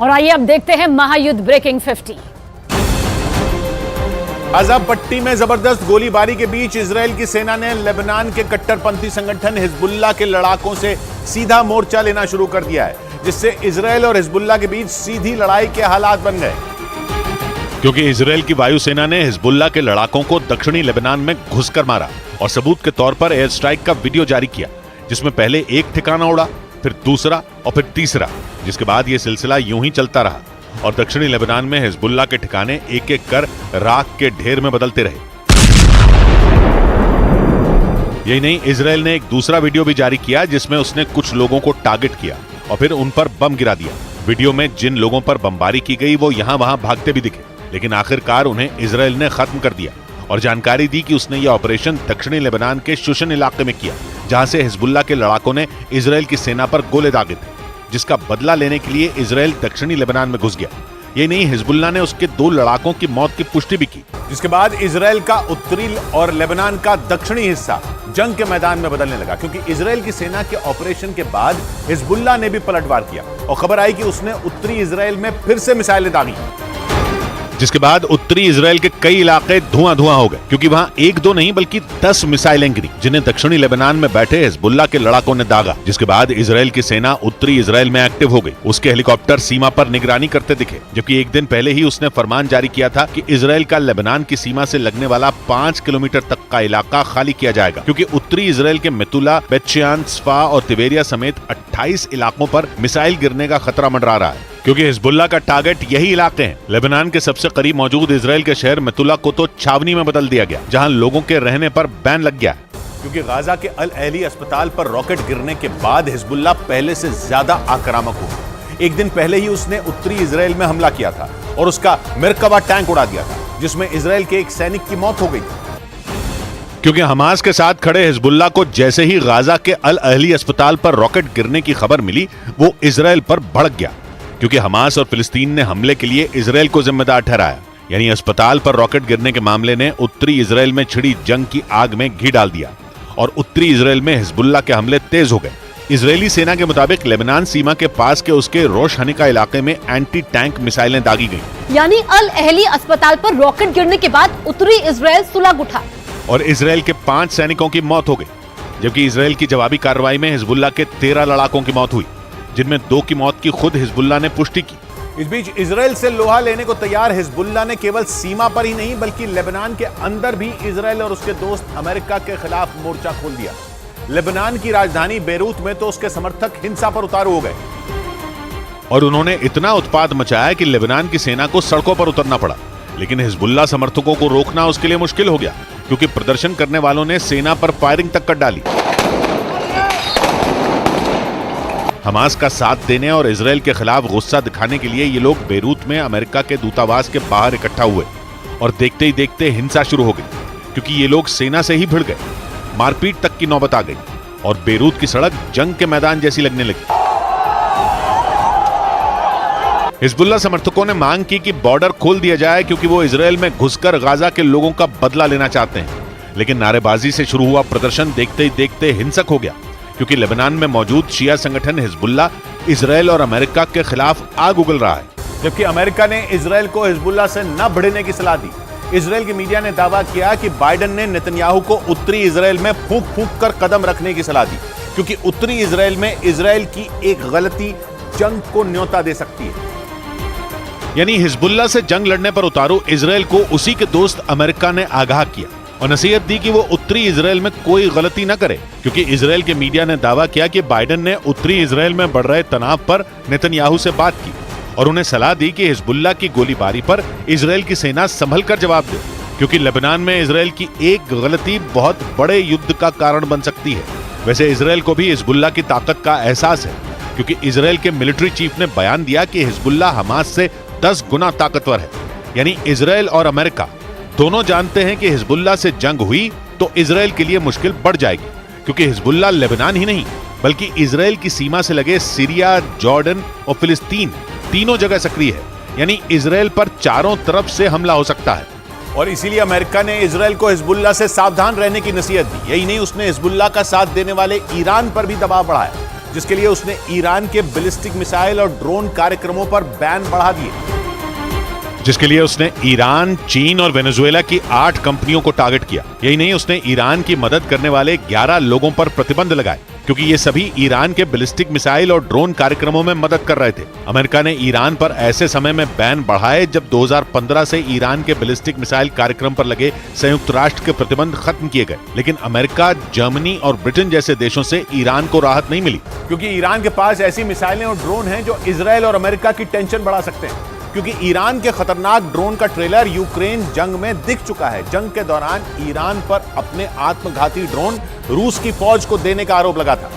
और आइए अब देखते हैं महायुद्ध ब्रेकिंग 50। गाजा पट्टी में जबरदस्त गोलीबारी के बीच इजराइल की सेना ने लेबनान के कट्टरपंथी संगठन हिजबुल्लाह के लड़ाकों से सीधा मोर्चा लेना शुरू कर दिया है, जिससे इजराइल और हिजबुल्लाह के बीच सीधी लड़ाई के हालात बन गए। क्योंकि इजराइल की वायुसेना ने हिजबुल्लाह के लड़ाकों को दक्षिणी लेबनान में घुसकर मारा और सबूत के तौर पर एयर स्ट्राइक का वीडियो जारी किया, जिसमें पहले एक ठिकाना उड़ा, फिर दूसरा और फिर तीसरा, जिसके बाद यह सिलसिला यूं ही चलता रहा और दक्षिणी लेबनान में हिजबुल्लाह के ठिकाने एक एक कर राख के ढेर में बदलते रहे। यही नहीं, इजराइल ने एक दूसरा वीडियो भी जारी किया जिसमें उसने कुछ लोगों को टारगेट किया और फिर उन पर बम गिरा दिया। वीडियो में जिन लोगों पर बमबारी की गई वो यहां वहां भागते भी दिखे, लेकिन आखिरकार उन्हें इजराइल ने खत्म कर दिया और जानकारी दी कि उसने यह ऑपरेशन दक्षिणी लेबनान के शुशन इलाके में किया, जहां से हिजबुल्लाह के लड़ाकों ने इजराइल की सेना पर गोले दागे थे, जिसका बदला लेने के लिए इजराइल दक्षिणी लेबनान में घुस गया। ये नहीं, हिजबुल्लाह ने उसके 2 लड़ाकों की मौत की पुष्टि भी की, जिसके बाद इजराइल का उत्तरी और लेबनान का दक्षिणी हिस्सा जंग के मैदान में बदलने लगा, क्योंकि इजराइल की सेना के ऑपरेशन के बाद हिजबुल्लाह ने भी पलटवार किया और खबर आई कि उसने उत्तरी इजराइल में फिर से मिसाइलें दागी, जिसके बाद उत्तरी इजराइल के कई इलाके धुआं धुआं हो गए, क्योंकि वहां 1-2 नहीं बल्कि 10 मिसाइलें गिरी, जिन्हें दक्षिणी लेबनान में बैठे हिजबुल्लाह के लड़ाकों ने दागा। जिसके बाद इजराइल की सेना उत्तरी इजराइल में एक्टिव हो गई। उसके हेलीकॉप्टर सीमा पर निगरानी करते दिखे, जबकि एक दिन पहले ही उसने फरमान जारी किया था कि इजराइल का लेबनान की सीमा से लगने वाला 5 किलोमीटर तक का इलाका खाली किया जाएगा, क्योंकि उत्तरी इजराइल के मेतुला, बेतशेयान, स्फा और तिबेरिया समेत 28 इलाकों पर मिसाइल गिरने का खतरा मंडरा रहा है, क्योंकि हिजबुल्लाह का टारगेट यही इलाके हैं। लेबनान के सबसे करीब मौजूद इजराइल के शहर मेतुला को तो छावनी में बदल दिया गया, जहां लोगों के रहने पर बैन लग गया है। क्योंकि गाजा के अल अहली अस्पताल पर रॉकेट गिरने के बाद हिजबुल्लाह पहले से ज्यादा आक्रामक हुआ। एक दिन पहले ही उसने उत्तरी इजराइल में हमला किया था और उसका मेरकावा टैंक उड़ा दिया था, जिसमें इजराइल के एक सैनिक की मौत हो गई थी। क्योंकि हमास के साथ खड़े हिजबुल्लाह को जैसे ही गाजा के अल अहली अस्पताल पर रॉकेट गिरने की खबर मिली, वो इजराइल पर भड़क गया, क्योंकि हमास और फिलिस्तीन ने हमले के लिए इजराइल को जिम्मेदार ठहराया। यानी अस्पताल पर रॉकेट गिरने के मामले ने उत्तरी इजराइल में छिड़ी जंग की आग में घी डाल दिया और उत्तरी इजराइल में हिजबुल्लाह के हमले तेज हो गए। इजरायली सेना के मुताबिक लेबनान सीमा के पास के उसके रोश हनिका इलाके में एंटी टैंक मिसाइलें दागी गईं। यानी अल अहली अस्पताल पर रॉकेट गिरने के बाद उत्तरी इजराइल सुलग उठा और इजराइल के 5 सैनिकों की मौत हो गई, जबकि इजराइल की जवाबी कार्रवाई में हिजबुल्लाह के 13 लड़ाकों की मौत हुई, जिनमें 2 की मौत की खुद हिजबुल्लाह ने पुष्टि की। इस बीच इजराइल से लोहा लेने को तैयार हिजबुल्लाह ने केवल सीमा पर ही नहीं बल्कि लेबनान के अंदर भी इजराइल और उसके दोस्त अमेरिका के खिलाफ मोर्चा खोल दिया। लेबनान की राजधानी बेरूत में तो उसके समर्थक हिंसा पर उतारू हो गए और उन्होंने इतना उत्पात मचाया कि लेबनान की सेना को सड़कों पर उतरना पड़ा। लेकिन हिजबुल्लाह समर्थकों को रोकना उसके लिए मुश्किल हो गया, क्योंकि प्रदर्शन करने वालों ने सेना पर फायरिंग तक कर डाली। हमास का साथ देने और इजराइल के खिलाफ गुस्सा दिखाने के लिए ये लोग बेरूत में अमेरिका के दूतावास के बाहर इकट्ठा हुए और देखते ही देखते हिंसा शुरू हो गई, क्योंकि ये लोग सेना से ही भिड़ गए। मारपीट तक की नौबत आ गई और बेरूत की सड़क जंग के मैदान जैसी लगने लगी। हिजबुल्लाह समर्थकों ने मांग की कि बॉर्डर खोल दिया जाए, क्योंकि वो इजराइल में घुसकर गाजा के लोगों का बदला लेना चाहते हैं। लेकिन नारेबाजी से शुरू हुआ प्रदर्शन देखते ही देखते हिंसक हो गया, क्योंकि लेबनान में मौजूद शिया संगठन हिजबुल्लाह इजराइल और अमेरिका के खिलाफ आग उगल रहा है, जबकि अमेरिका ने इजराइल को हिजबुल्लाह से न भिड़ने की सलाह दी। इजराइल की मीडिया ने दावा किया कि बाइडेन ने नेतन्याहू को उत्तरी इजराइल में फूंक फूंक कर कदम रखने की सलाह दी, क्योंकि उत्तरी इजराइल में इजराइल की एक गलती जंग को न्योता दे सकती है। यानी हिजबुल्लाह से जंग लड़ने पर उतारू इजराइल को उसी के दोस्त अमेरिका ने आगाह किया और नसीहत दी कि वो उत्तरी इजराइल में कोई गलती न करे, क्योंकि इजराइल के मीडिया ने दावा किया कि बाइडेन ने उत्तरी इजराइल में बढ़ रहे तनाव पर नेतन्याहू से बात की और उन्हें सलाह दी कि हिजबुल्लाह की गोलीबारी पर इजराइल की सेना संभल कर जवाब दे, क्योंकि लेबनान में इजराइल की एक गलती बहुत बड़े युद्ध का कारण बन सकती है। वैसे इजराइल को भी हिजबुल्लाह की ताकत का एहसास है, क्योंकि इजराइल के मिलिट्री चीफ ने बयान दिया कि हिजबुल्लाह हमास से 10 गुना ताकतवर है। यानी इजराइल और अमेरिका दोनों जानते हैं कि हिजबुल्लाह से जंग हुई तो इजराइल के लिए मुश्किल बढ़ जाएगी, क्योंकि हिजबुल्लाह लेबनान ही नहीं बल्कि इजराइल की सीमा से लगे सीरिया, जॉर्डन और फिलिस्तीन तीनों जगह सक्रिय है। यानी इजराइल पर चारों तरफ से हमला हो सकता है और इसीलिए अमेरिका ने इजराइल को हिजबुल्लाह से सावधान रहने की नसीहत दी। यही नहीं, उसने हिजबुल्लाह का साथ देने वाले ईरान पर भी दबाव बढ़ाया। जिसके लिए उसने ईरान के बैलिस्टिक मिसाइल और ड्रोन कार्यक्रमों पर बैन बढ़ा दिए। जिसके लिए उसने ईरान, चीन और वेनेजुएला की 8 कंपनियों को टारगेट किया। यही नहीं, उसने ईरान की मदद करने वाले 11 लोगों पर प्रतिबंध लगाए, क्योंकि ये सभी ईरान के बैलिस्टिक मिसाइल और ड्रोन कार्यक्रमों में मदद कर रहे थे। अमेरिका ने ईरान पर ऐसे समय में बैन बढ़ाए जब 2015 से ईरान के बैलिस्टिक मिसाइल कार्यक्रम पर लगे संयुक्त राष्ट्र के प्रतिबंध खत्म किए गए। लेकिन अमेरिका, जर्मनी और ब्रिटेन जैसे देशों से ईरान को राहत नहीं मिली, क्योंकि ईरान के पास ऐसी मिसाइलें और ड्रोन हैं जो इजराइल और अमेरिका की टेंशन बढ़ा सकते हैं। क्योंकि ईरान के खतरनाक ड्रोन का ट्रेलर यूक्रेन जंग में दिख चुका है। जंग के दौरान ईरान पर अपने आत्मघाती ड्रोन रूस की फौज को देने का आरोप लगा था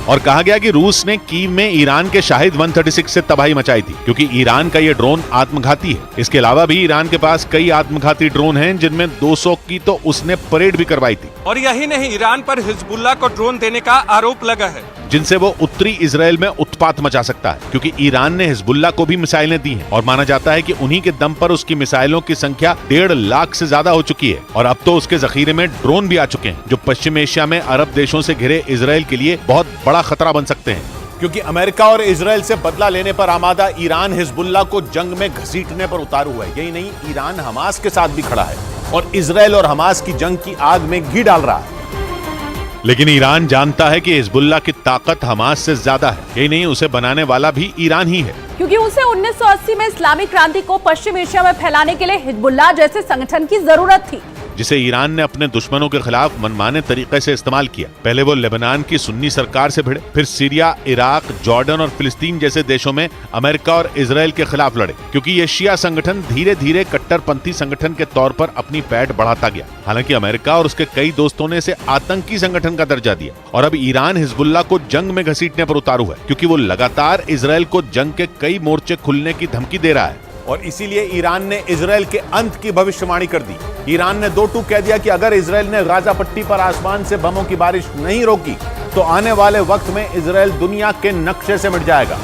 और कहा गया कि रूस ने कीव में ईरान के शाहिद 136 से तबाही मचाई थी, क्योंकि ईरान का ये ड्रोन आत्मघाती है। इसके अलावा भी ईरान के पास कई आत्मघाती ड्रोन हैं, जिनमें 200 की तो उसने परेड भी करवाई थी। और यही नहीं, ईरान पर हिजबुल्लाह को ड्रोन देने का आरोप लगा है, जिनसे वो उत्तरी इजराइल में उत्पात मचा सकता है, क्योंकि ईरान ने हिजबुल्लाह को भी मिसाइलें दी हैं और माना जाता है कि उन्हीं के दम पर उसकी मिसाइलों की संख्या 1.5 लाख से ज्यादा हो चुकी है। और अब तो उसके जखीरे में ड्रोन भी आ चुके हैं, जो पश्चिम एशिया में अरब देशों से घिरे इजराइल के लिए बहुत बड़ा खतरा बन सकते हैं। क्योंकि अमेरिका और इजराइल से बदला लेने पर आमादा ईरान हिजबुल्लाह को जंग में घसीटने पर उतारू हुआ है। यही नहीं, ईरान हमास के साथ भी खड़ा है और इजराइल और हमास की जंग की आग में घी डाल रहा है। लेकिन ईरान जानता है कि हिजबुल्लाह की ताकत हमास से ज्यादा है। यही नहीं, उसे बनाने वाला भी ईरान ही है, क्योंकि उसे 1980 में इस्लामिक क्रांति को पश्चिम एशिया में फैलाने के लिए हिजबुल्लाह जैसे संगठन की जरूरत थी, जिसे ईरान ने अपने दुश्मनों के खिलाफ मनमाने तरीके से इस्तेमाल किया। पहले वो लेबनान की सुन्नी सरकार से भिड़े, फिर सीरिया, इराक, जॉर्डन और फिलिस्तीन जैसे देशों में अमेरिका और इजराइल के खिलाफ लड़े, क्योंकि ये शिया संगठन धीरे धीरे कट्टरपंथी संगठन के तौर पर अपनी पैठ बढ़ाता गया। हालांकि अमेरिका और उसके कई दोस्तों ने इसे आतंकी संगठन का दर्जा दिया और अब ईरान हिजबुल्लाह को जंग में घसीटने पर उतारू है, क्योंकि वो लगातार इजराइल को जंग के कई मोर्चे खुलने की धमकी दे रहा है। और इसीलिए ईरान ने इजराइल के अंत की भविष्यवाणी कर दी। ईरान ने 2 टूक कह दिया कि अगर इजराइल ने गाजा पट्टी पर आसमान से बमों की बारिश नहीं रोकी तो आने वाले वक्त में इजराइल दुनिया के नक्शे से मिट जाएगा।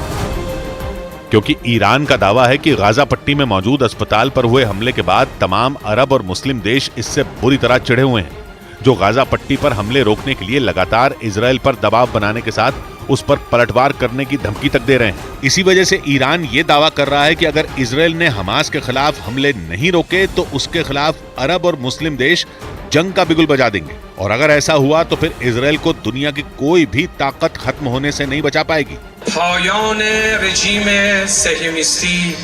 क्योंकि ईरान का दावा है कि गाजा पट्टी में मौजूद अस्पताल पर हुए हमले के बाद तमाम अरब और मुस्लिम देश इससे बुरी तरह चिढ़े हुए हैं, जो गाजा पट्टी पर हमले रोकने के लिए लगातार इजराइल पर दबाव बनाने के साथ उस पर पलटवार करने की धमकी तक दे रहे हैं। इसी वजह से ईरान ये दावा कर रहा है कि अगर इजराइल ने हमास के खिलाफ हमले नहीं रोके तो उसके खिलाफ अरब और मुस्लिम देश जंग का बिगुल बजा देंगे, और अगर ऐसा हुआ तो फिर इजराइल को दुनिया की कोई भी ताकत खत्म होने से नहीं बचा पाएगी। पायान रजीम सहियोनिस्ती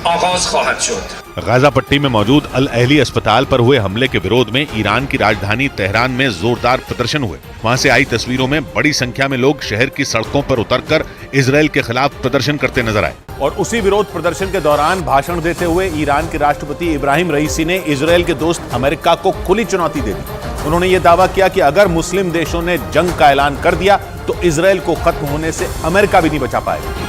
आगाज ख्वाहिद शुद। गाजा पट्टी में मौजूद अल अहली अस्पताल पर हुए हमले के विरोध में ईरान की राजधानी तेहरान में जोरदार प्रदर्शन हुए। वहां से आई तस्वीरों में बड़ी संख्या में लोग शहर की सड़कों पर उतरकर इजराइल के खिलाफ प्रदर्शन करते नजर आए। और उसी विरोध प्रदर्शन के दौरान भाषण देते हुए ईरान के राष्ट्रपति इब्राहिम रईसी ने इजराइल के दोस्त अमेरिका को खुली चुनौती दे दी। उन्होंने ये दावा किया कि अगर मुस्लिम देशों ने जंग का ऐलान कर दिया तो इजराइल को खत्म होने से अमेरिका भी नहीं बचा पाएगा।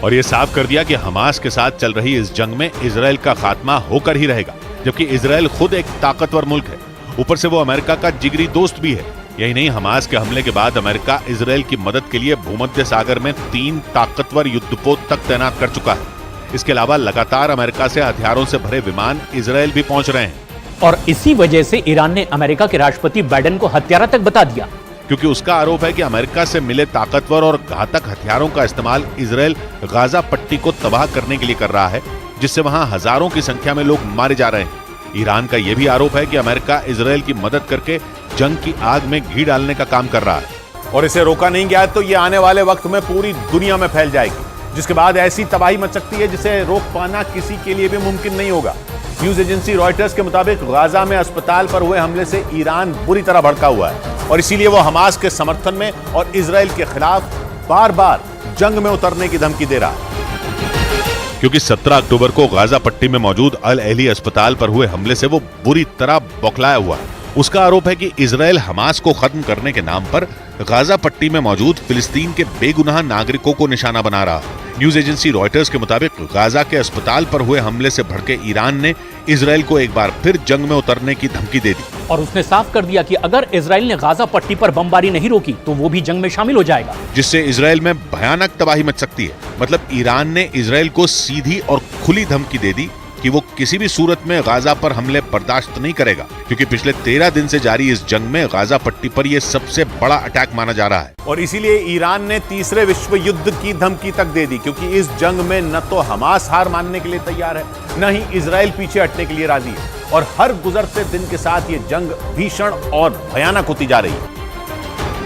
और ये साफ कर दिया कि हमास के साथ चल रही इस जंग में इजराइल का खात्मा होकर ही रहेगा, जबकि इजराइल खुद एक ताकतवर मुल्क है, ऊपर से वो अमेरिका का जिगरी दोस्त भी है। यही नहीं, हमास के हमले के बाद अमेरिका इजराइल की मदद के लिए भूमध्य सागर में 3 ताकतवर युद्धपोत तक तैनात कर चुका है। इसके अलावा लगातार अमेरिका से हथियारों से भरे विमान इजराइल भी पहुंच रहे हैं। और इसी वजह से ईरान ने अमेरिका के राष्ट्रपति बाइडेन को हत्यारा तक बता दिया, क्योंकि उसका आरोप है कि अमेरिका से मिले ताकतवर और घातक हथियारों का इस्तेमाल इजराइल गाजा पट्टी को तबाह करने के लिए कर रहा है, जिससे वहां हजारों की संख्या में लोग मारे जा रहे हैं। ईरान का यह भी आरोप है कि अमेरिका इजराइल की मदद करके जंग की आग में घी डालने का काम कर रहा है। और इसे रोका नहीं गया तो ये आने वाले वक्त में पूरी दुनिया में फैल जाएगी, जिसके बाद ऐसी तबाही मच सकती है जिसे रोक पाना किसी के लिए भी मुमकिन नहीं होगा। न्यूज एजेंसी रॉयटर्स के मुताबिक गाजा में अस्पताल पर हुए हमले से ईरान बुरी तरह भड़का हुआ है और इसीलिए वो हमास के समर्थन में और इजराइल के खिलाफ बार बार जंग में उतरने की धमकी दे रहा है। क्योंकि 17 अक्टूबर को गाजा पट्टी में मौजूद अल अहली अस्पताल पर हुए हमले से वो बुरी तरह बौखलाया हुआ है। उसका आरोप है कि इजराइल हमास को खत्म करने के नाम पर गाजा पट्टी में मौजूद फिलिस्तीन के बेगुनाह नागरिकों को निशाना बना रहा है। न्यूज एजेंसी रॉयटर्स के मुताबिक गाजा के अस्पताल पर हुए हमले से भड़के ईरान ने इजराइल को एक बार फिर जंग में उतरने की धमकी दे दी और उसने साफ कर दिया कि अगर इजराइल ने गाजा पट्टी पर बमबारी नहीं रोकी तो वो भी जंग में शामिल हो जाएगा, जिससे इजराइल में भयानक तबाही मच सकती है। मतलब ईरान ने इजराइल को सीधी और खुली धमकी दे दी कि वो किसी भी सूरत में गाजा पर हमले बर्दाश्त नहीं करेगा, क्योंकि पिछले 13 दिन से जारी इस जंग में गाजा पट्टी पर यह सबसे बड़ा अटैक माना जा रहा है। और इसीलिए ईरान ने तीसरे विश्व युद्ध की धमकी तक दे दी, क्योंकि इस जंग में न तो हमास हार मानने के लिए तैयार है, न ही इजराइल पीछे हटने के लिए राजी है। और हर गुजरते दिन के साथ ये जंग भीषण और भयानक होती जा रही है।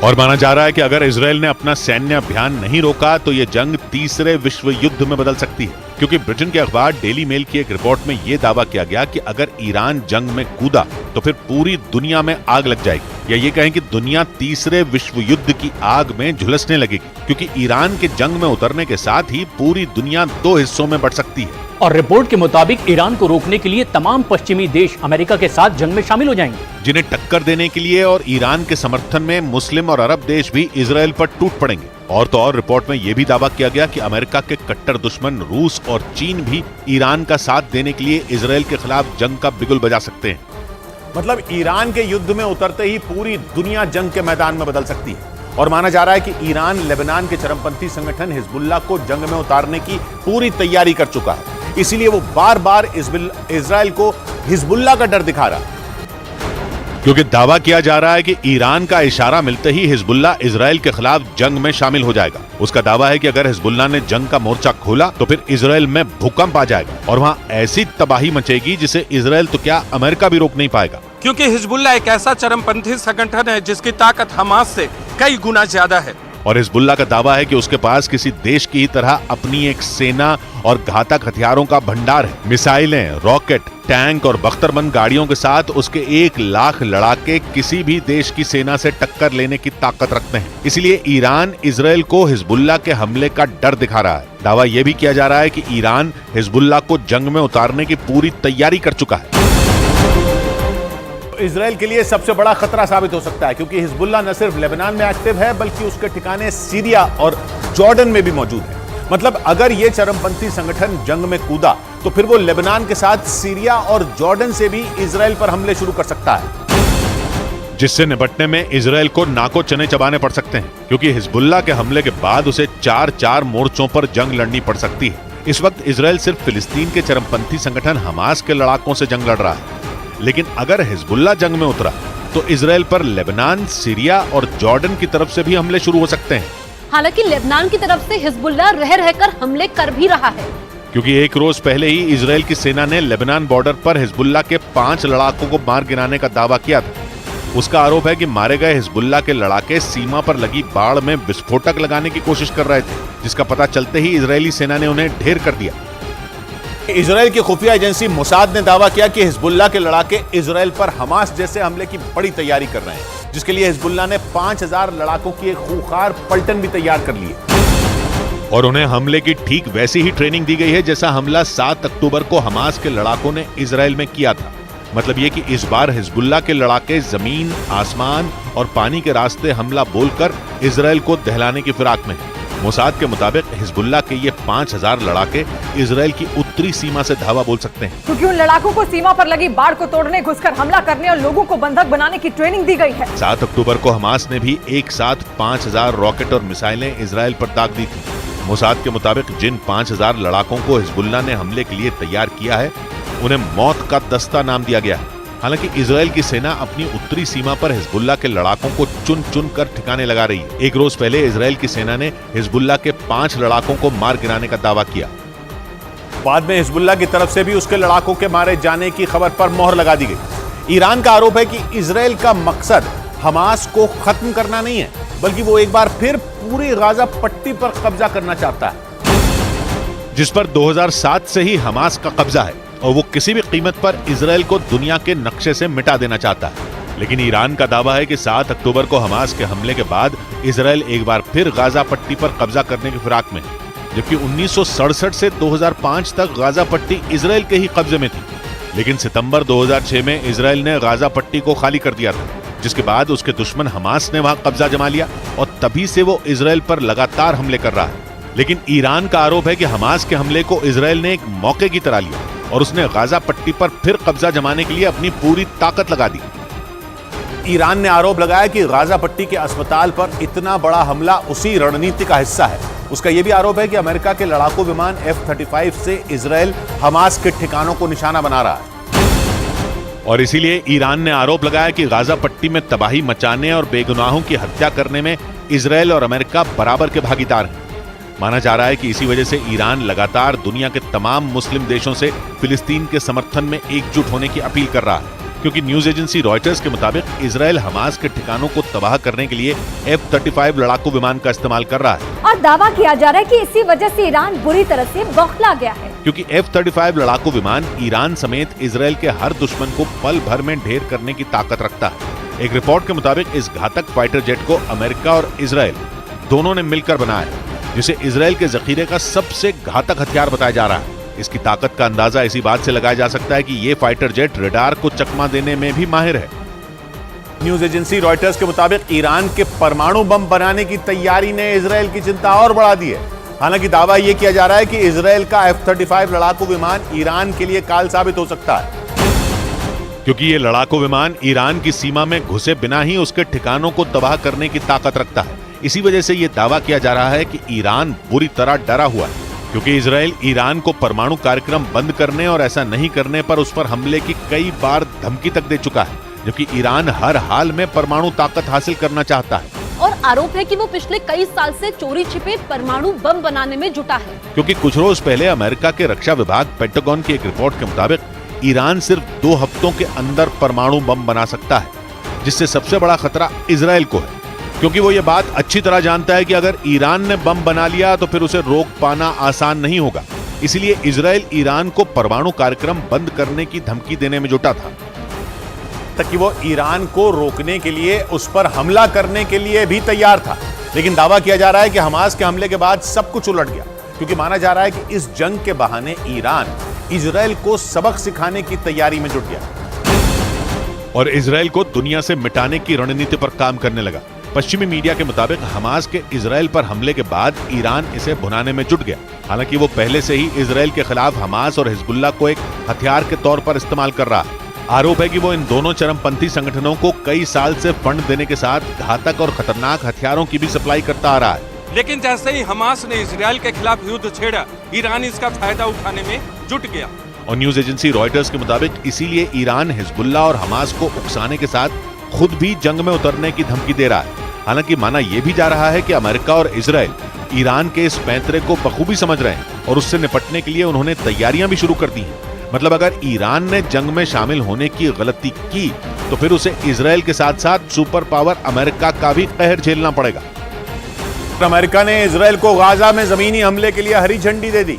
और माना जा रहा है कि अगर इजराइल ने अपना सैन्य अभियान नहीं रोका तो ये जंग तीसरे विश्व युद्ध में बदल सकती है, क्योंकि ब्रिटेन के अखबार डेली मेल की एक रिपोर्ट में यह दावा किया गया कि अगर ईरान जंग में कूदा तो फिर पूरी दुनिया में आग लग जाएगी, या ये कहें कि दुनिया तीसरे विश्व युद्ध की आग में झुलसने लगेगी, क्योंकि ईरान के जंग में उतरने के साथ ही पूरी दुनिया 2 हिस्सों में बढ़ सकती है। और रिपोर्ट के मुताबिक ईरान को रोकने के लिए तमाम पश्चिमी देश अमेरिका के साथ जंग में शामिल हो जाएंगे, जिन्हें टक्कर देने के लिए और ईरान के समर्थन में मुस्लिम और अरब देश भी इजराइल पर टूट पड़ेंगे। और तो और रिपोर्ट में यह भी दावा किया गया कि अमेरिका के कट्टर दुश्मन रूस और चीन भी ईरान का साथ देने के लिए इजराइल के खिलाफ जंग का बिगुल बजा सकते हैं। मतलब ईरान के युद्ध में उतरते ही पूरी दुनिया जंग के मैदान में बदल सकती है। और माना जा रहा है कि ईरान लेबनान के चरमपंथी संगठन हिजबुल्लाह को जंग में उतारने की पूरी तैयारी कर चुका है, इसीलिए वो बार बार इजराइल को हिजबुल्लाह का डर दिखा रहा है। क्योंकि दावा किया जा रहा है कि ईरान का इशारा मिलते ही हिजबुल्लाह इजराइल के खिलाफ जंग में शामिल हो जाएगा। उसका दावा है कि अगर हिजबुल्लाह ने जंग का मोर्चा खोला तो फिर इजराइल में भूकंप आ जाएगा और वहां ऐसी तबाही मचेगी जिसे इजराइल तो क्या अमेरिका भी रोक नहीं पाएगा। क्योंकि हिजबुल्ला एक ऐसा चरमपंथी संगठन है जिसकी ताकत हमास से कई गुना ज्यादा है। और हिजबुल्लाह का दावा है कि उसके पास किसी देश की ही तरह अपनी एक सेना और घातक हथियारों का भंडार है। मिसाइलें, रॉकेट, टैंक और बख्तरबंद गाड़ियों के साथ उसके 1 लाख लड़ाके किसी भी देश की सेना से टक्कर लेने की ताकत रखते हैं। इसलिए ईरान इजराइल को हिजबुल्लाह के हमले का डर दिखा रहा है। दावा यह भी किया जा रहा है कि ईरान हिजबुल्लाह को जंग में उतारने की पूरी तैयारी कर चुका है। इजराइल के लिए सबसे बड़ा खतरा साबित हो सकता है, क्योंकि हिजबुल्लाह न सिर्फ लेबनान में एक्टिव है बल्कि उसके ठिकाने सीरिया और जॉर्डन में भी मौजूद है। मतलब अगर यह चरमपंथी संगठन जंग में कूदा तो फिर वो लेबनान के साथ सीरिया और जॉर्डन से भी इजराइल पर हमले शुरू कर सकता है, जिससे निपटने में इजराइल को नाको चने चबाने पड़ सकते हैं, क्योंकि हिजबुल्लाह के हमले के बाद उसे 4 मोर्चों पर जंग लड़नी पड़ सकती है। इस वक्त इजराइल सिर्फ फिलिस्तीन के चरमपंथी संगठन हमास के लड़ाकों से जंग लड़ रहा है, लेकिन अगर हिजबुल्लाह जंग में उतरा तो इजराइल पर लेबनान, सीरिया और जॉर्डन की तरफ से भी हमले शुरू हो सकते हैं। हालांकि लेबनान की तरफ से हिजबुल्लाह रह रहकर हमले कर भी रहा है, क्योंकि 1 रोज पहले ही इजराइल की सेना ने लेबनान बॉर्डर पर हिजबुल्लाह के 5 लड़ाकों को मार गिराने का दावा किया था। उसका आरोप है कि मारे गए हिजबुल्लाह के लड़ाके सीमा पर लगी बाड़ में विस्फोटक लगाने की कोशिश कर रहे थे, जिसका पता चलते ही इजरायली सेना ने उन्हें ढेर कर दिया। इजराइल की खुफिया एजेंसी मोसाद ने दावा किया कि हिजबुल्लाह के लड़ाके इजराइल पर हमास जैसे हमले की बड़ी तैयारी कर रहे हैं, जिसके लिए हिजबुल्लाह ने 5000 लड़ाकों की एक खूंखार पलटन भी तैयार कर ली है। और उन्हें हमले की ठीक वैसी ही ट्रेनिंग दी गई है जैसा हमला 7 अक्टूबर को हमास के लड़ाकों ने इजराइल में किया था। मतलब ये कि इस बार हिजबुल्लाह के लड़ाके जमीन, आसमान और पानी के रास्ते हमला बोलकर इजराइल को दहलाने की फिराक में है। मोसाद के मुताबिक हिजबुल्लाह के ये 5000 लड़ाके इजराइल की उत्तरी सीमा से धावा बोल सकते हैं, क्योंकि उन लड़ाकों को सीमा पर लगी बाढ़ को तोड़ने, घुसकर हमला करने और लोगों को बंधक बनाने की ट्रेनिंग दी गई है। 7 अक्टूबर को हमास ने भी एक साथ 5000 रॉकेट और मिसाइलें इजराइल पर दाग दी थी। मोसाद के मुताबिक जिन 5000 लड़ाकों को हिजबुल्लाह ने हमले के लिए तैयार किया है उन्हें मौत का दस्ता नाम दिया गया है। हालांकि इजराइल की सेना अपनी उत्तरी सीमा पर हिजबुल्लाह के लड़ाकों को चुन चुन कर ठिकाने लगा रही है। 1 रोज पहले इजराइल की सेना ने हिजबुल्लाह के 5 लड़ाकों को मार गिराने का दावा किया। बाद में हिजबुल्लाह की तरफ से भी उसके लड़ाकों के मारे जाने की खबर पर मोहर लगा दी गई। ईरान का आरोप है कि इजराइल का मकसद हमास को खत्म करना नहीं है, बल्कि वो एक बार फिर पूरी गाजा पट्टी पर कब्जा करना चाहता है, जिस पर 2007 से ही हमास का कब्जा है और वो किसी भी कीमत पर इजराइल को दुनिया के नक्शे से मिटा देना चाहता है। लेकिन ईरान का दावा है कि 7 अक्टूबर को हमास के हमले के बाद इजराइल एक बार फिर गाजा पट्टी पर कब्जा करने की फिराक में है, जबकि 1967 से 2005 तक गाजा पट्टी इजराइल के ही कब्जे में थी। लेकिन सितंबर 2006 में इजराइल ने गाजा पट्टी को खाली कर दिया था, जिसके बाद उसके दुश्मन हमास ने वहां कब्जा जमा लिया और तभी से वो इजराइल पर लगातार हमले कर रहा है। लेकिन ईरान का आरोप है कि हमास के हमले को इजराइल ने एक मौके की तरह लिया और उसने गाजा पट्टी पर फिर कब्जा जमाने के लिए अपनी पूरी ताकत लगा दी। ईरान ने आरोप लगाया कि गाजा पट्टी के अस्पताल पर इतना बड़ा हमला उसी रणनीति का हिस्सा है। उसका यह भी आरोप है कि अमेरिका के लड़ाकू विमान F-35 से इजरायल हमास के ठिकानों को निशाना बना रहा है। और इसीलिए ईरान ने आरोप लगाया कि गाजा पट्टी में तबाही मचाने और बेगुनाहों की हत्या करने में इजरायल और अमेरिका बराबर के भागीदार हैं। माना जा रहा है कि इसी वजह से ईरान लगातार दुनिया के तमाम मुस्लिम देशों से फिलिस्तीन के समर्थन में एकजुट होने की अपील कर रहा है, क्योंकि न्यूज एजेंसी रॉयटर्स के मुताबिक इजरायल हमास के ठिकानों को तबाह करने के लिए F-35 लड़ाकू विमान का इस्तेमाल कर रहा है। और दावा किया जा रहा है कि इसी वजह से ईरान बुरी तरह से बौखला गया है, क्योंकि F-35 लड़ाकू विमान ईरान समेत इजरायल के हर दुश्मन को पल भर में ढेर करने की ताकत रखता है। एक रिपोर्ट के मुताबिक इस घातक फाइटर जेट को अमेरिका और इजरायल दोनों ने मिलकर बनाया है, जिसे इजरायल के जखीरे का सबसे घातक हथियार बताया जा रहा है। इसकी ताकत का अंदाजा इसी बात से लगाया जा सकता है कि ये फाइटर जेट रडार को चकमा देने में भी माहिर है। न्यूज एजेंसी रॉयटर्स के मुताबिक ईरान के परमाणु बम बनाने की तैयारी ने इजरायल की चिंता और बढ़ा दी है। हालांकि दावा यह किया जा रहा है कि इजरायल का F-35 लड़ाकू विमान ईरान के लिए काल साबित हो सकता है, क्योंकि ये लड़ाकू विमान ईरान की सीमा में घुसे बिना ही उसके ठिकानों को तबाह करने की ताकत रखता है। इसी वजह से यह दावा किया जा रहा है कि ईरान बुरी तरह डरा हुआ है, क्योंकि इजरायल ईरान को परमाणु कार्यक्रम बंद करने और ऐसा नहीं करने पर उस पर हमले की कई बार धमकी तक दे चुका है, जबकि ईरान हर हाल में परमाणु ताकत हासिल करना चाहता है। और आरोप है कि वो पिछले कई साल से चोरी छिपे परमाणु बम बनाने में जुटा है, क्योंकि कुछ रोज पहले अमेरिका के रक्षा विभाग पेंटागन की एक रिपोर्ट के मुताबिक ईरान सिर्फ 2 हफ्तों के अंदर परमाणु बम बना सकता है, जिससे सबसे बड़ा खतरा इजरायल को है, क्योंकि वो ये बात अच्छी तरह जानता है कि अगर ईरान ने बम बना लिया तो फिर उसे रोक पाना आसान नहीं होगा। इसलिए इजरायल ईरान को परमाणु कार्यक्रम बंद करने की धमकी देने में जुटा था, तक कि वो ईरान को रोकने के लिए उस पर हमला करने के लिए भी तैयार था। लेकिन दावा किया जा रहा है कि हमास के हमले के बाद सब कुछ उलट गया, क्योंकि माना जा रहा है कि इस जंग के बहाने ईरान इजरायल को सबक सिखाने की तैयारी में जुट गया और इजरायल को दुनिया से मिटाने की रणनीति पर काम करने लगा। पश्चिमी मीडिया के मुताबिक हमास के इजरायल पर हमले के बाद ईरान इसे भुनाने में जुट गया। हालांकि वो पहले से ही इजरायल के खिलाफ हमास और हिजबुल्लाह को एक हथियार के तौर पर इस्तेमाल कर रहा है। आरोप है कि वो इन दोनों चरमपंथी संगठनों को कई साल से फंड देने के साथ घातक और खतरनाक हथियारों की भी सप्लाई करता आ रहा है। लेकिन जैसे ही हमास ने इजरायल के खिलाफ युद्ध छेड़ा, ईरान इसका फायदा उठाने में जुट गया। और न्यूज एजेंसी रॉयटर्स के मुताबिक इसीलिए ईरान हिजबुल्लाह और हमास को उकसाने के साथ खुद भी जंग में उतरने की धमकी दे रहा है। हालांकि माना यह भी जा रहा है कि अमेरिका और इजरायल ईरान के इस पैंतरे को बखूबी समझ रहे हैं और उससे निपटने के लिए उन्होंने तैयारियां भी शुरू कर दी हैं। मतलब अगर ईरान ने जंग में शामिल होने की गलती की तो फिर उसे इजरायल के साथ साथ सुपर पावर अमेरिका का भी कहर झेलना पड़ेगा। अमेरिका ने इजरायल को गाजा में जमीनी हमले के लिए हरी झंडी दे दी।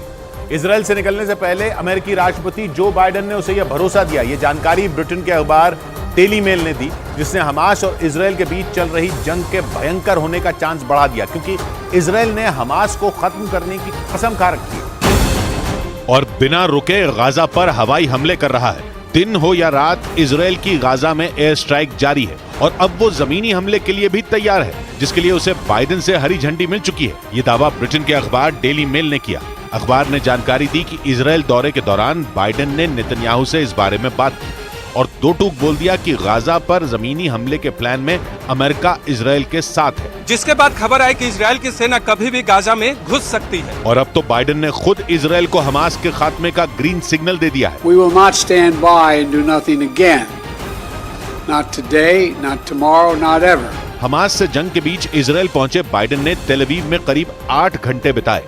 इजरायल से निकलने से पहले अमेरिकी राष्ट्रपति जो बाइडेन ने उसे यह भरोसा दिया। यह जानकारी ब्रिटेन के अखबार डेली मेल ने दी, जिसने हमास और इजरायल के बीच चल रही जंग के भयंकर होने का चांस बढ़ा दिया, क्योंकि इजरायल ने हमास को खत्म करने की कसम खा रखी है और बिना रुके गाजा पर हवाई हमले कर रहा है। दिन हो या रात इजरायल की गाजा में एयर स्ट्राइक जारी है और अब वो जमीनी हमले के लिए भी तैयार है, जिसके लिए उसे बाइडेन से हरी झंडी मिल चुकी है। ये दावा ब्रिटेन के अखबार डेली मेल ने किया। अखबार ने जानकारी दी कि इजरायल दौरे के दौरान बाइडेन ने नेतन्याहू से इस बारे में बात की और दो टूक बोल दिया कि गाजा पर जमीनी हमले के प्लान में अमेरिका इजरायल के साथ है, जिसके बाद खबर आई कि इजरायल की सेना कभी भी गाजा में घुस सकती है। और अब तो बाइडेन ने खुद इजरायल को हमास के खात्मे का ग्रीन सिग्नल दे दिया है। We will not stand by and do nothing again. Not today, not tomorrow, not ever. Hamas से जंग के बीच इजरायल पहुंचे बाइडेन ने तेल अवीव में करीब 8 घंटे बिताए।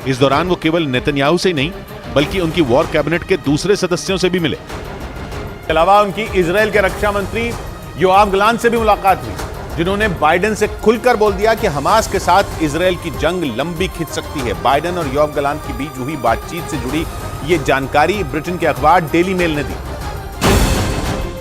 इस दौरान वो केवल नेतन्याहू से ही नहीं बल्कि उनकी वॉर कैबिनेट के दूसरे सदस्यों से भी मिले। के अलावा उनकी इजरायल के रक्षा मंत्री योआव गलांट से भी मुलाकात हुई, जिन्होंने बाइडेन से खुलकर बोल दिया कि हमास के साथ इजरायल की जंग लंबी खिंच सकती है। बाइडेन और योआव गलांट के बीच हुई बातचीत से जुड़ी ये जानकारी ब्रिटेन के अखबार डेली मेल ने दी,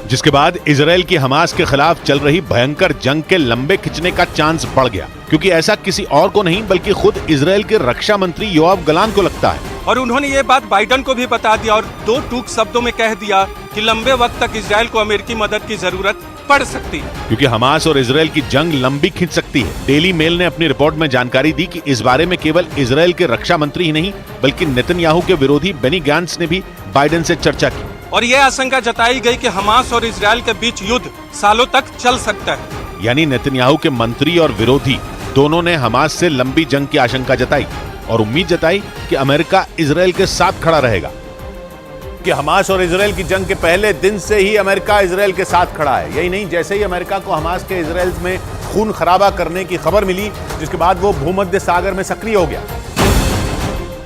जिसके बाद इजरायल की हमास के खिलाफ चल रही भयंकर जंग के लंबे खिंचने का चांस बढ़ गया, क्योंकि ऐसा किसी और को नहीं बल्कि खुद इजरायल के रक्षा मंत्री योआव गलांट को लगता है। और उन्होंने ये बात बाइडेन को भी बता दिया और दो टूक शब्दों में कह दिया कि लंबे वक्त तक इजरायल को अमेरिकी मदद की जरूरत पड़ सकती है, क्योंकि हमास और इजरायल की जंग लंबी खिंच सकती है। डेली मेल ने अपनी रिपोर्ट में जानकारी दी कि इस बारे में केवल इजरायल के रक्षा मंत्री ही नहीं बल्कि नेतन्याहू के विरोधी बेनी गैंट्स ने भी बाइडेन से चर्चा की और यह आशंका जताई गई कि हमास और इजरायल के बीच युद्ध सालों तक चल सकता है। यानी नेतन्याहू के मंत्री और विरोधी दोनों ने हमास से लंबी जंग की आशंका जताई और उम्मीद जताई कि अमेरिका इजराइल के साथ खड़ा रहेगा। कि हमास और इजराइल की जंग के पहले दिन से ही अमेरिका इजराइल के साथ खड़ा है। यही नहीं, जैसे ही अमेरिका को हमास के इजराइल में खून खराबा करने की खबर मिली, जिसके बाद वो भूमध्य सागर में सक्रिय हो गया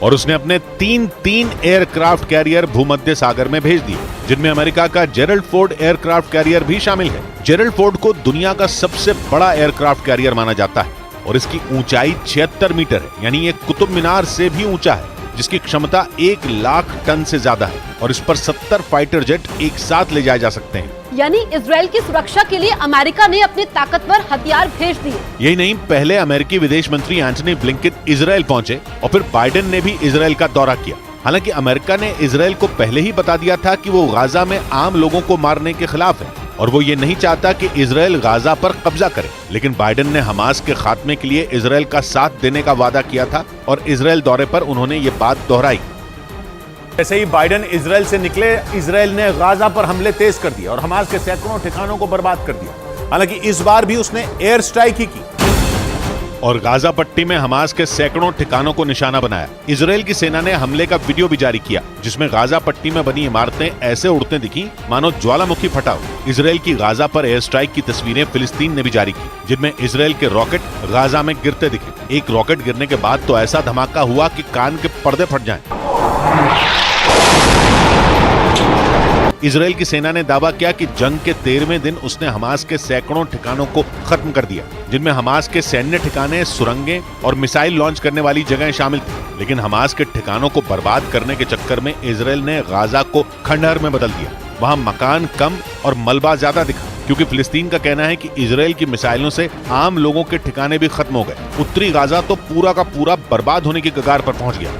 और उसने अपने तीन एयरक्राफ्ट कैरियर भूमध्य सागर में भेज दिए, जिनमें अमेरिका का जेरल्ड फोर्ड एयरक्राफ्ट कैरियर भी शामिल है। जेरल्ड फोर्ड को दुनिया का सबसे बड़ा एयरक्राफ्ट कैरियर माना जाता है और इसकी ऊंचाई 76 मीटर है, यानी ये कुतुब मीनार से भी ऊंचा है, जिसकी क्षमता 1 लाख टन से ज्यादा है और इस पर 70 फाइटर जेट एक साथ ले जाए जा सकते हैं। यानी इजराइल की सुरक्षा के लिए अमेरिका ने अपने ताकतवर हथियार भेज दिए। यही नहीं, पहले अमेरिकी विदेश मंत्री एंटनी ब्लिंकन इजराइल पहुंचे और फिर बाइडेन ने भी इजराइल का दौरा किया। हालांकि अमेरिका ने इजराइल को पहले ही बता दिया था कि वो गाजा में आम लोगों को मारने के खिलाफ है और वो ये नहीं चाहता कि इजराइल गाजा पर कब्जा करे। लेकिन बाइडेन ने हमास के खात्मे के लिए इजराइल का साथ देने का वादा किया था और इजराइल दौरे पर उन्होंने ये बात दोहराई। जैसे ही बाइडेन इजराइल से निकले, इजराइल ने गाजा पर हमले तेज कर दिए और हमास के सैकड़ों ठिकानों को बर्बाद कर दिया। हालांकि इस बार भी उसने एयर स्ट्राइक ही की और गाजा पट्टी में हमास के सैकड़ों ठिकानों को निशाना बनाया। इजराइल की सेना ने हमले का वीडियो भी जारी किया, जिसमें गाजा पट्टी में बनी इमारतें ऐसे उड़ते दिखी मानो ज्वालामुखी फटा हो। इजराइल की गाजा पर एयर स्ट्राइक की तस्वीरें फिलिस्तीन ने भी जारी की, जिनमें इजराइल के रॉकेट गाजा में गिरते दिखे। एक रॉकेट गिरने के बाद तो ऐसा धमाका हुआ कि कान के पर्दे फट जाएं। इजराइल की सेना ने दावा किया कि जंग के 13वें दिन उसने हमास के सैकड़ों ठिकानों को खत्म कर दिया, जिनमें हमास के सैन्य ठिकाने, सुरंगें और मिसाइल लॉन्च करने वाली जगहें शामिल थी। लेकिन हमास के ठिकानों को बर्बाद करने के चक्कर में इजराइल ने गाजा को खंडहर में बदल दिया। वहां मकान कम और मलबा ज्यादा दिखा, क्योंकि फिलिस्तीन का कहना है कि इजराइल की मिसाइलों से आम लोगों के ठिकाने भी खत्म हो गए। उत्तरी गाजा तो पूरा का पूरा बर्बाद होने की कगार पर पहुंच गया।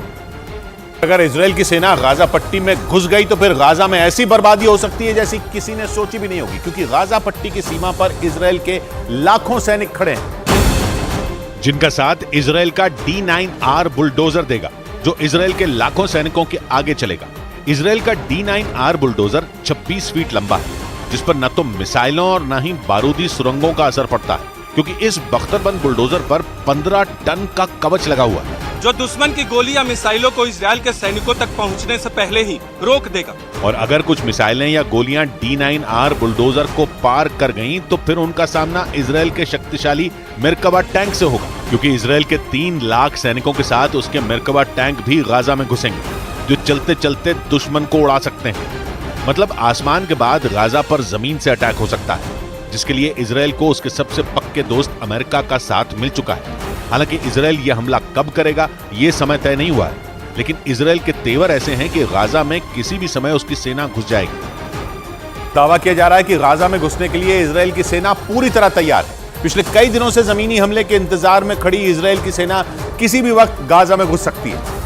अगर इजराइल की सेना गाजा पट्टी में घुस गई तो फिर गाजा में ऐसी बर्बादी हो सकती है जैसी किसी ने सोची भी नहीं होगी, क्योंकि गाजा पट्टी की सीमा पर इजराइल के लाखों सैनिक खड़े हैं, जिनका साथ इजराइल का D9R बुलडोजर देगा, जो इजराइल के लाखों सैनिकों के आगे चलेगा। इजराइल का D9R बुलडोजर 26 फीट लंबा है, जिस पर न तो मिसाइलों और न ही बारूदी सुरंगों का असर पड़ता है, क्योंकि इस बख्तरबंद बुलडोजर पर 15 टन का कवच लगा हुआ है, जो दुश्मन की गोली या मिसाइलों को इजराइल के सैनिकों तक पहुंचने से पहले ही रोक देगा। और अगर कुछ मिसाइलें या गोलियां D9R बुलडोजर को पार कर गईं, तो फिर उनका सामना इजराइल के शक्तिशाली मेरकबा टैंक से होगा, क्योंकि इजराइल के 3 लाख सैनिकों के साथ उसके मेरकबा टैंक भी गाजा में घुसेंगे, जो चलते चलते दुश्मन को उड़ा सकते हैं। मतलब आसमान के बाद गाजा पर जमीन से अटैक हो सकता है, जिसके लिए इजराइल को उसके सबसे पक्के दोस्त अमेरिका का साथ मिल चुका है। हालांकि इजराइल यह हमला कब करेगा ये समय तय नहीं हुआ है, लेकिन इजराइल के तेवर ऐसे हैं कि गाजा में किसी भी समय उसकी सेना घुस जाएगी। दावा किया जा रहा है कि गाजा में घुसने के लिए इजराइल की सेना पूरी तरह तैयार है। पिछले कई दिनों से जमीनी हमले के इंतजार में खड़ी इजराइल की सेना किसी भी वक्त गाजा में घुस सकती है।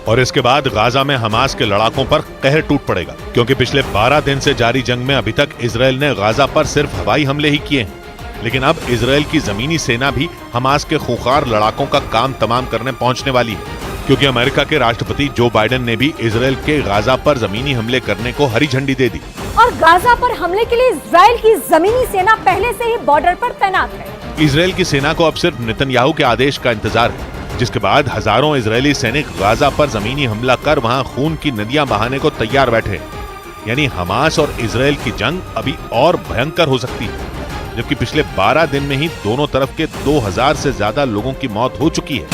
और इसके बाद गाजा में हमास के लड़ाकों पर कहर टूट पड़ेगा, क्योंकि पिछले 12 दिन से जारी जंग में अभी तक इजराइल ने गाजा पर सिर्फ हवाई हमले ही किए हैं। लेकिन अब इजराइल की जमीनी सेना भी हमास के खूंखार लड़ाकों का काम तमाम करने पहुंचने वाली है, क्योंकि अमेरिका के राष्ट्रपति जो बाइडेन ने भी इजराइल के गाजा पर जमीनी हमले करने को हरी झंडी दे दी। और गाजा पर हमले के लिए इजराइल की जमीनी सेना पहले से ही बॉर्डर पर तैनात है। इजराइल की सेना को अब सिर्फ नेतन्याहू के आदेश का इंतजार है, जिसके बाद हजारों इजरायली सैनिक गाजा पर जमीनी हमला कर वहां खून की नदियां बहाने को तैयार बैठे हैं। यानी हमास और इजराइल की जंग अभी और भयंकर हो सकती है, जबकि पिछले 12 दिन में ही दोनों तरफ के 2000 से ज्यादा लोगों की मौत हो चुकी है।